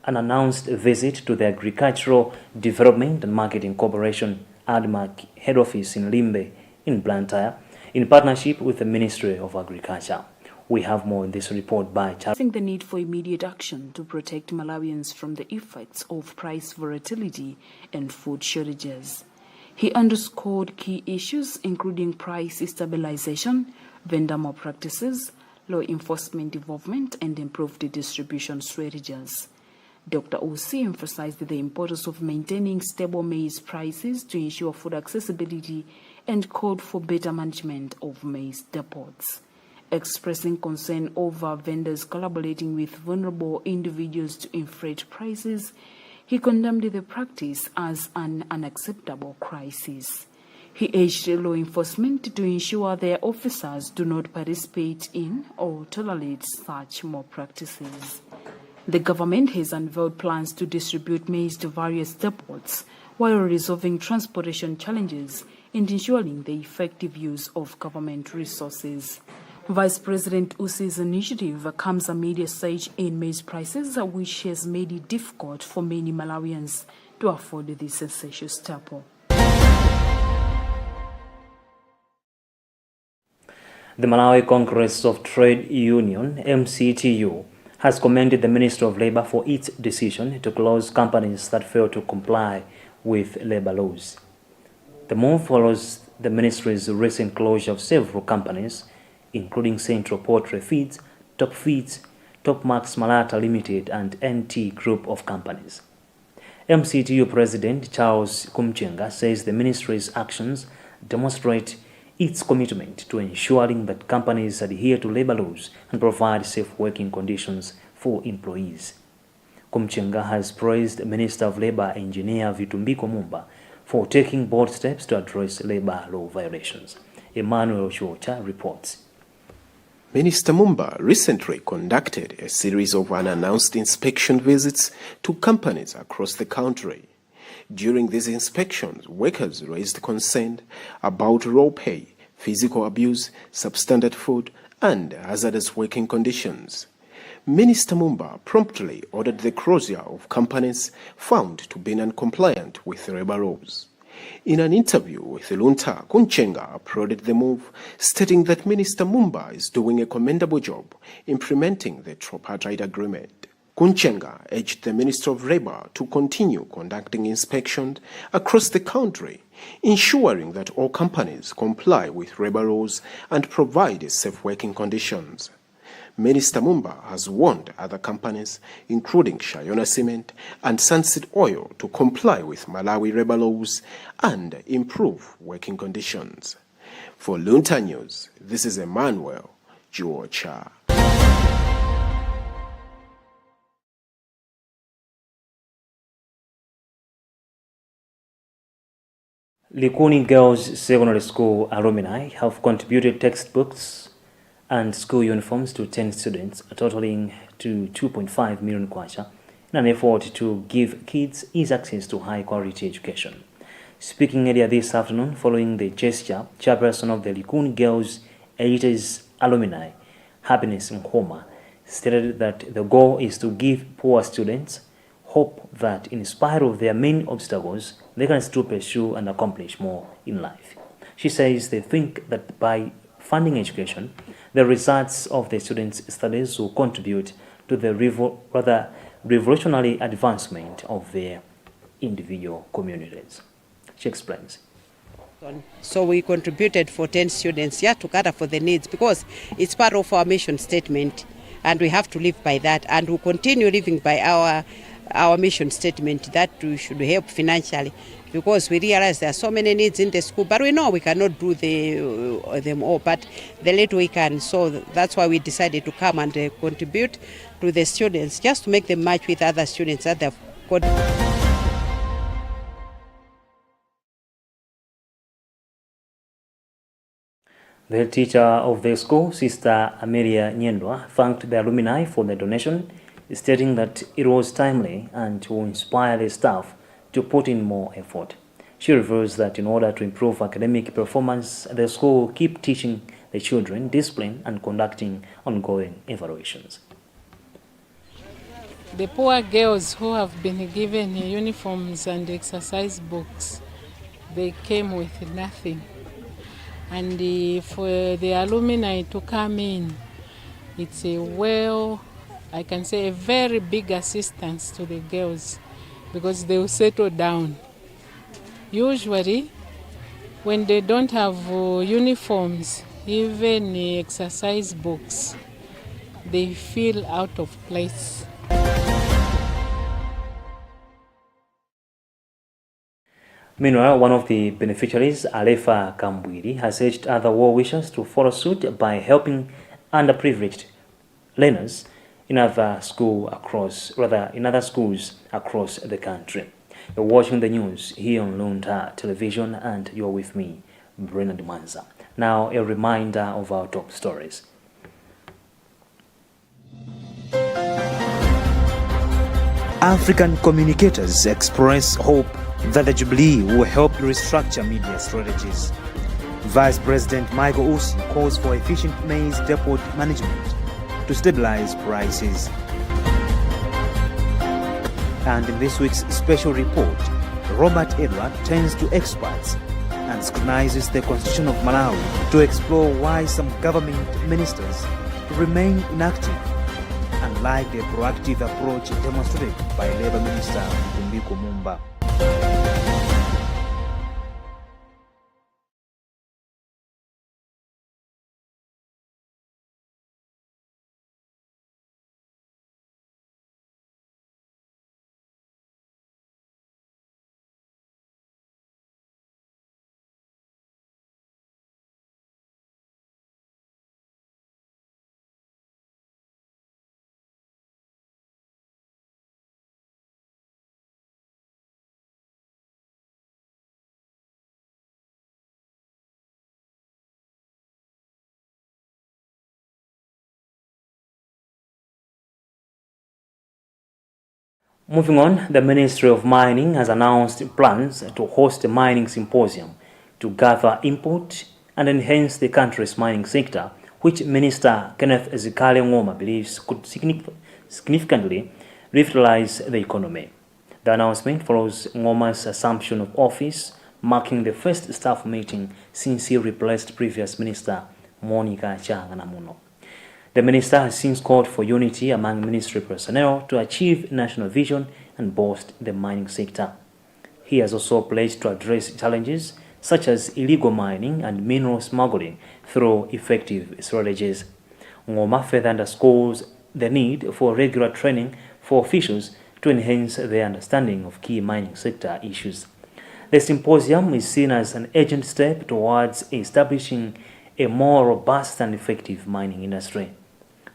unannounced visit to the Agricultural Development and Marketing Corporation ADMAC head office in Limbe in Blantyre in partnership with the Ministry of Agriculture. We have more in this report by Charles. I think the need for immediate action to protect Malawians from the effects of price volatility and food shortages. He underscored key issues including price stabilization, vendor malpractices, law enforcement involvement, and improved distribution strategies. Dr. Usi emphasized the importance of maintaining stable maize prices to ensure food accessibility and called for better management of maize depots. Expressing concern over vendors collaborating with vulnerable individuals to inflate prices, he condemned the practice as an unacceptable crisis. He urged law enforcement to ensure their officers do not participate in or tolerate such malpractices. The government has unveiled plans to distribute maize to various depots while resolving transportation challenges and ensuring the effective use of government resources. Vice President Usi's initiative comes amid a surge in maize prices, which has made it difficult for many Malawians to afford this essential staple. The Malawi Congress of Trade Union, MCTU, has commended the Ministry of Labour for its decision to close companies that fail to comply with labour laws. The move follows the ministry's recent closure of several companies, including Central Poultry Feeds, Top Feeds, Top Max Malata Limited, and NT Group of companies. MCTU President Charles Kumchenga says the ministry's actions demonstrate its commitment to ensuring that companies adhere to labour laws and provide safe working conditions for employees. Kumchenga has praised Minister of Labour Engineer Vitumbiko Mumba for taking bold steps to address labour law violations. Emmanuel Shocha reports. Minister Mumba recently conducted a series of unannounced inspection visits to companies across the country. During these inspections, workers raised concern about raw pay, physical abuse, substandard food, and hazardous working conditions. Minister Mumba promptly ordered the closure of companies found to be non-compliant with labour laws. In an interview with Luntha, Kumchenga applauded the move, stating that Minister Mumba is doing a commendable job implementing the tripartite agreement. Kumchenga urged the Minister of Labour to continue conducting inspections across the country, ensuring that all companies comply with labour laws and provide safe working conditions. Minister Mumba has warned other companies, including Shayona Cement and Sunseed Oil, to comply with Malawi labour laws and improve working conditions. For Luntha News, this is Emmanuel Juocha. Likuni Girls Secondary School alumni have contributed textbooks and school uniforms to 10 students, totaling to 2.5 million kwacha, in an effort to give kids easy access to high-quality education. Speaking earlier this afternoon following the gesture, chairperson of the Likuni Girls Heritage Alumni, Happiness Nkoma, stated that the goal is to give poor students hope that in spite of their many obstacles, they can still pursue and accomplish more in life. She says they think that by funding education, the results of the students' studies will contribute to the revolutionary advancement of their individual communities. She explains. So we contributed for 10 students here to cater for the needs because it's part of our mission statement and we have to live by that, and we'll continue living by our mission statement that we should help financially, because we realize there are so many needs in the school, but we know we cannot do them all, but the little we can. So that's why we decided to come and contribute to the students, just to make them match with other students that they've got. The head teacher of the school, Sister Amelia Nyendwa, thanked the alumni for the donation, stating that it was timely and to inspire the staff to put in more effort. She reveals that in order to improve academic performance, the school will keep teaching the children discipline and conducting ongoing evaluations. The poor girls who have been given uniforms and exercise books, they came with nothing. And for the alumni to come in, it's I can say a very big assistance to the girls because they will settle down. Usually, when they don't have uniforms, even exercise books, they feel out of place. Meanwhile, one of the beneficiaries, Alefa Kambwiri, has urged other war wishers to follow suit by helping underprivileged learners in other schools across the country. You're watching the news here on Luntha Television, and you're with me, Brennan Manza. Now, a reminder of our top stories. African communicators express hope that the Jubilee will help restructure media strategies. Vice President Michael Usi calls for efficient maize depot management to stabilize prices. And in this week's special report, Robert Edward turns to experts and scrutinizes the Constitution of Malawi to explore why some government ministers remain inactive, unlike the proactive approach demonstrated by Labour Minister Mphika. Moving on, the Ministry of Mining has announced plans to host a mining symposium to gather input and enhance the country's mining sector, which Minister Kenneth Ezekiel Ngoma believes could significantly revitalize the economy. The announcement follows Ngoma's assumption of office, marking the first staff meeting since he replaced previous Minister Monica Changanamuno. The minister has since called for unity among ministry personnel to achieve national vision and boost the mining sector. He has also pledged to address challenges such as illegal mining and mineral smuggling through effective strategies. Ngoma further underscores the need for regular training for officials to enhance their understanding of key mining sector issues. The symposium is seen as an urgent step towards establishing a more robust and effective mining industry.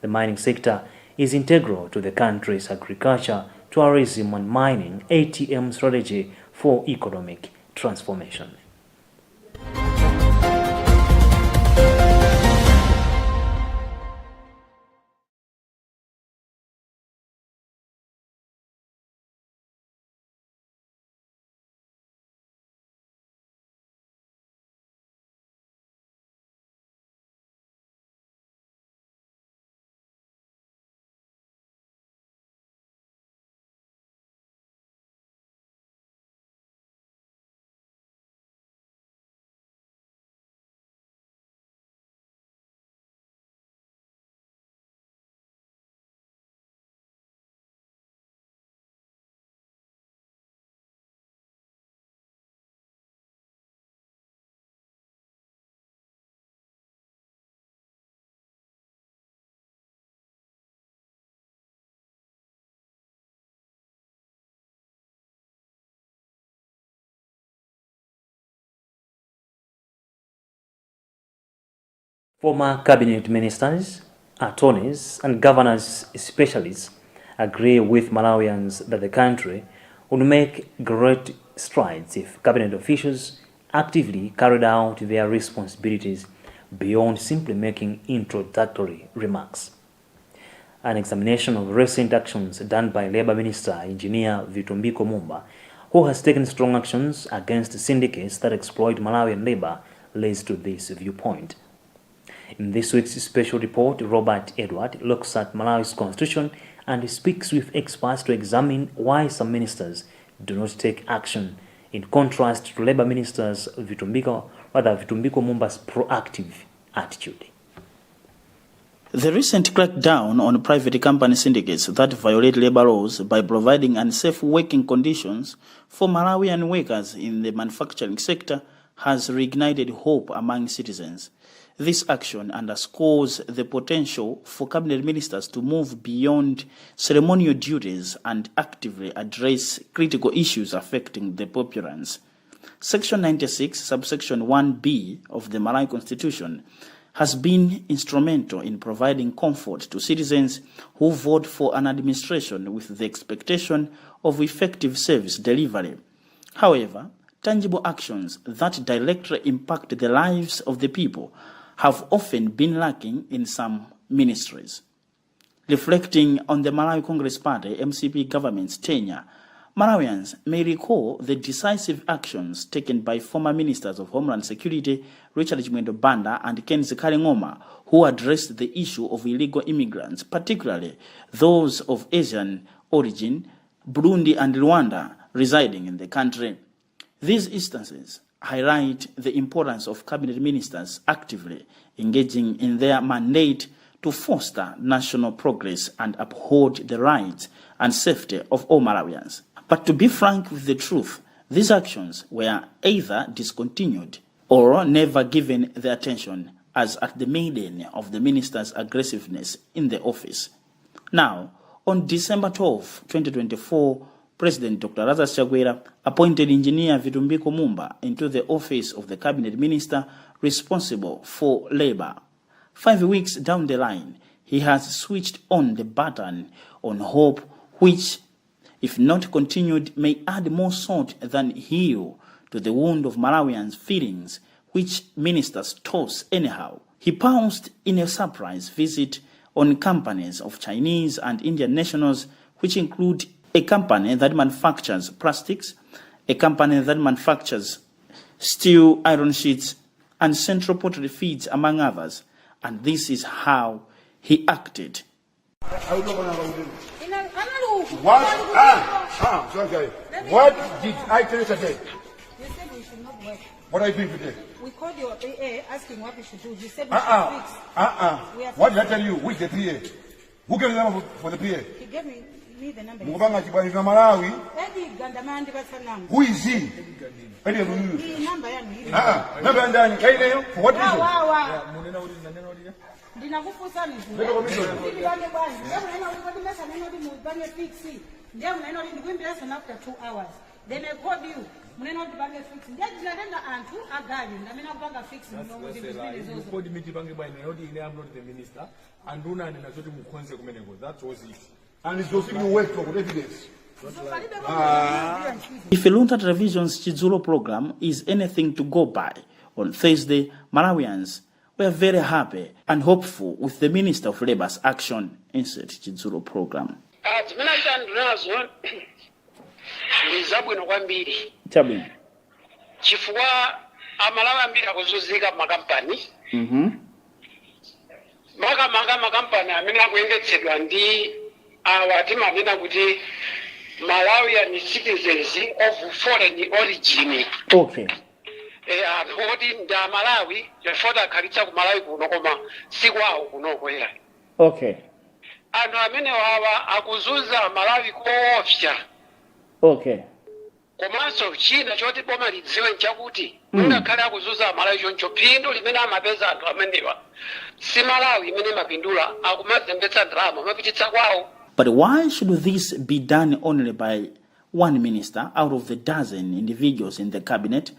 The mining sector is integral to the country's agriculture, tourism and mining ATM strategy for economic transformation. Former cabinet ministers, attorneys, and governance specialists agree with Malawians that the country would make great strides if cabinet officials actively carried out their responsibilities beyond simply making introductory remarks. An examination of recent actions done by Labour Minister Engineer Vitumbiko Mumba, who has taken strong actions against syndicates that exploit Malawian labour, leads to this viewpoint. In this week's special report, Robert Edward looks at Malawi's constitution and speaks with experts to examine why some ministers do not take action, in contrast to Labour Ministers Vitumbiko Mumba's proactive attitude. The recent crackdown on private company syndicates that violate labor laws by providing unsafe working conditions for Malawian workers in the manufacturing sector has reignited hope among citizens. This action underscores the potential for cabinet ministers to move beyond ceremonial duties and actively address critical issues affecting the populace. Section 96, subsection 1b of the Malawi Constitution has been instrumental in providing comfort to citizens who vote for an administration with the expectation of effective service delivery. However, tangible actions that directly impact the lives of the people have often been lacking in some ministries. Reflecting on the Malawi Congress Party MCP government's tenure, Malawians may recall the decisive actions taken by former ministers of Homeland Security Richard Chimwendo Banda and Ken Zikali-Ngoma, who addressed the issue of illegal immigrants, particularly those of Asian origin, Burundi and Rwanda, residing in the country. These instances highlight the importance of cabinet ministers actively engaging in their mandate to foster national progress and uphold the rights and safety of all Malawians. But to be frank with the truth, these actions were either discontinued or never given the attention as at the maiden of the minister's aggressiveness in the office. Now, on December 12, 2024, President Dr. Zamasewero appointed Engineer Vitumbiko Mumba into the office of the cabinet minister responsible for labor. 5 weeks down the line, he has switched on the button on hope, which, if not continued, may add more salt than heal to the wound of Malawians' feelings, which ministers toss anyhow. He pounced in a surprise visit on companies of Chinese and Indian nationals, which include a company that manufactures plastics, a company that manufactures steel iron sheets, and central pottery feeds, among others. And this is how he acted. What did I tell you today? You said we should not work. What are you doing today? We called your PA asking what we should do. You said we should fix. What did I tell you? Which the PA? Who gave the number for the PA? He gave me the number. Who is he? Number For what reason? After 2 hours. Then I called you. You called me to Bangi by I'm not the minister, and Runa and Nazoti Mukwense Kumeneko. That was it. And it's also you wait for evidence. If a Luntha Television's Chidzuro program is anything to go by, on Thursday, Malawians were very happy and hopeful with the Minister of Labour's action. Insert Chidzuro program. Chabin. Chifua amalawa mbira kuzuzika makampani. Makampani amina kuendetsedwa ndi awatima amina kuti Malawian citizens of foreign origin. Okay. Hodi nda Malawi yafoda kalitsa ku Malawi kuno koma sikwawo kunoko era. Okay. Ano amene wawa akuzuza Malawi koofya. Okay. Komanso china choti boma lidziwe nchakuti ngakhale akuzuza Malawi choncho phindu limene amapeza anthu amenewa si Malawi imene mapindula akumazembetsa ndalama mapititsa kwawo. But why should this be done only by one minister out of the dozen individuals in the cabinet?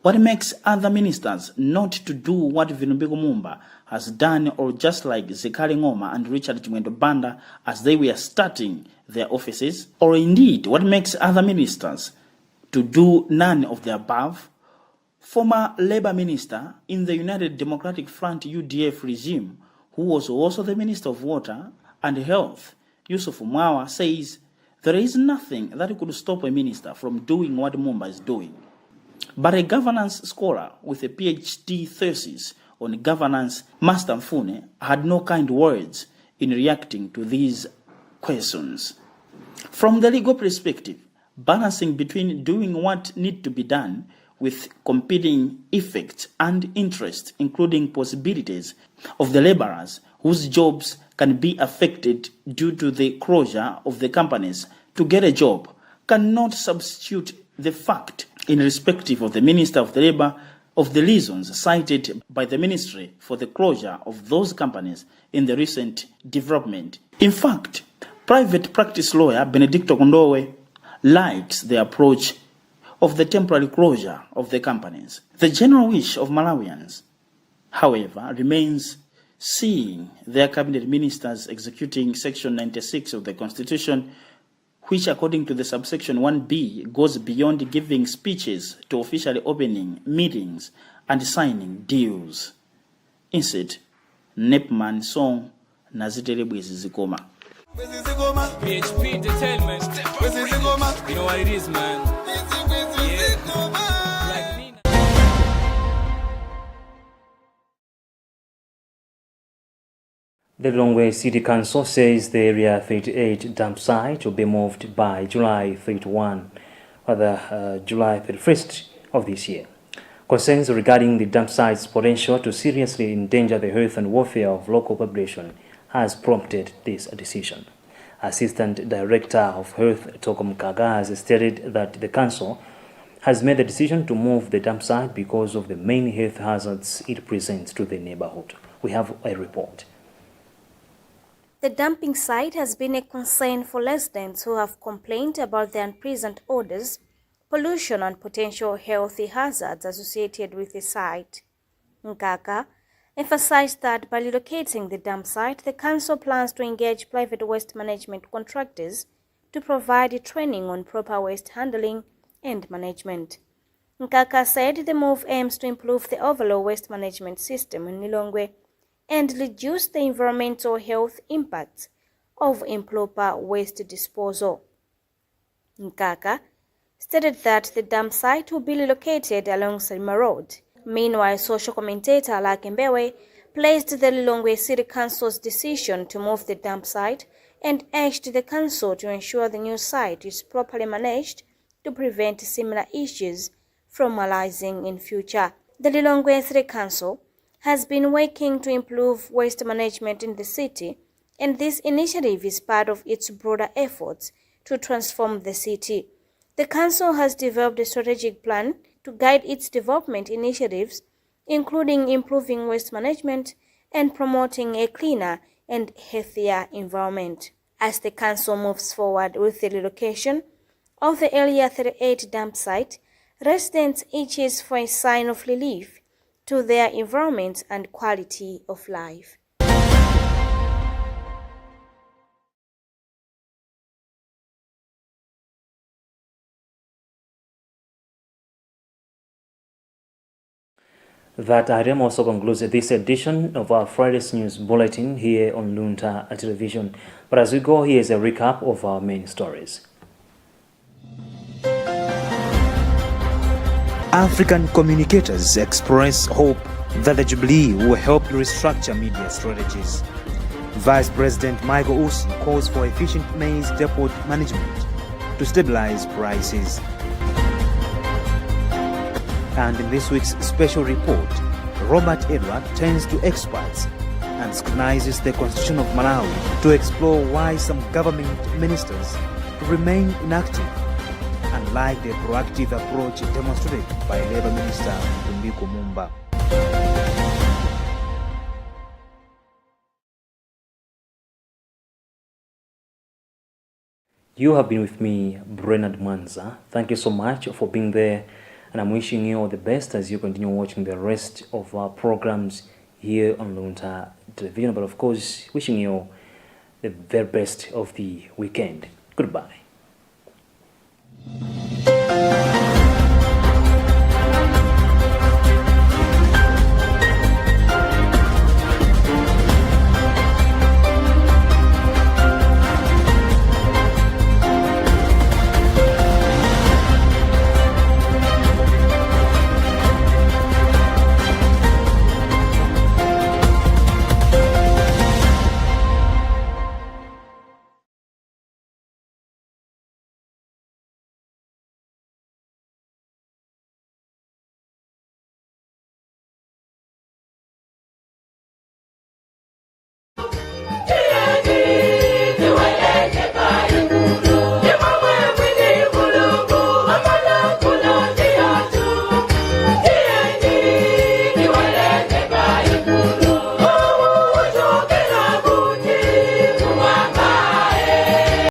What makes other ministers not to do what Vitumbiko Mumba has done, or just like Zikali-Ngoma and Richard Chimwendo Banda as they were starting their offices? Or indeed, what makes other ministers to do none of the above? Former Labour Minister in the United Democratic Front UDF regime, who was also the Minister of Water and Health, Yusuf Mwawa, says there is nothing that could stop a minister from doing what Mumba is doing. But a governance scholar with a PhD thesis on governance, Master Mfune, had no kind words in reacting to these questions. From the legal perspective, balancing between doing what needs to be done with competing effects and interest, including possibilities of the laborers whose jobs can be affected due to the closure of the companies to get a job, cannot substitute the fact, in respect of the Minister of the Labour, of the reasons cited by the Ministry for the closure of those companies in the recent development. In fact, private practice lawyer Benedicto Kondowe likes the approach of the temporary closure of the companies. The general wish of Malawians, however, remains seeing their cabinet ministers executing Section 96 of the Constitution, which according to the subsection 1B goes beyond giving speeches to officially opening meetings and signing deals. Instead, Nepman song Nazitelebwezi Zikoma. PHP Entertainment. You know what it is, man. The Lilongwe City Council says the Area 38 dump site will be moved by July 31, July 31st of this year. Concerns regarding the dump site's potential to seriously endanger the health and welfare of local population has prompted this decision. Assistant Director of Health Toko Mphika has stated that the council has made the decision to move the dump site because of the main health hazards it presents to the neighborhood. We have a report. The dumping site has been a concern for residents who have complained about the unpleasant odors, pollution and potential health hazards associated with the site. Mphika emphasized that by relocating the dump site, the council plans to engage private waste management contractors to provide training on proper waste handling and management. Mphika said the move aims to improve the overall waste management system in Lilongwe and reduce the environmental health impacts of improper waste disposal. Mphika stated that the dump site will be relocated along Salima Road. Meanwhile, social commentator Lakembewe praised the Lilongwe City Council's decision to move the dump site and urged the council to ensure the new site is properly managed to prevent similar issues from arising in future. The Lilongwe City Council has been working to improve waste management in the city, and this initiative is part of its broader efforts to transform the city. The council has developed a strategic plan to guide its development initiatives, including improving waste management and promoting a cleaner and healthier environment. As the council moves forward with the relocation of the Area 38 dump site, residents itches for a sign of relief to their environment and quality of life. That item also concludes this edition of our Friday's News Bulletin here on Luntha Television. But as we go, here's a recap of our main stories. African communicators express hope that the Jubilee will help restructure media strategies. Vice President Michael Usi calls for efficient maize depot management to stabilize prices. And in this week's special report, Robert Edward turns to experts and scrutinizes the Constitution of Malawi to explore why some government ministers remain inactive, unlike the proactive approach demonstrated by Labour Minister Mphika Mumba. You have been with me, Bernard Manza. Thank you so much for being there, and I'm wishing you all the best as you continue watching the rest of our programs here on Luntha Television, but of course, wishing you the very best of the weekend. Goodbye.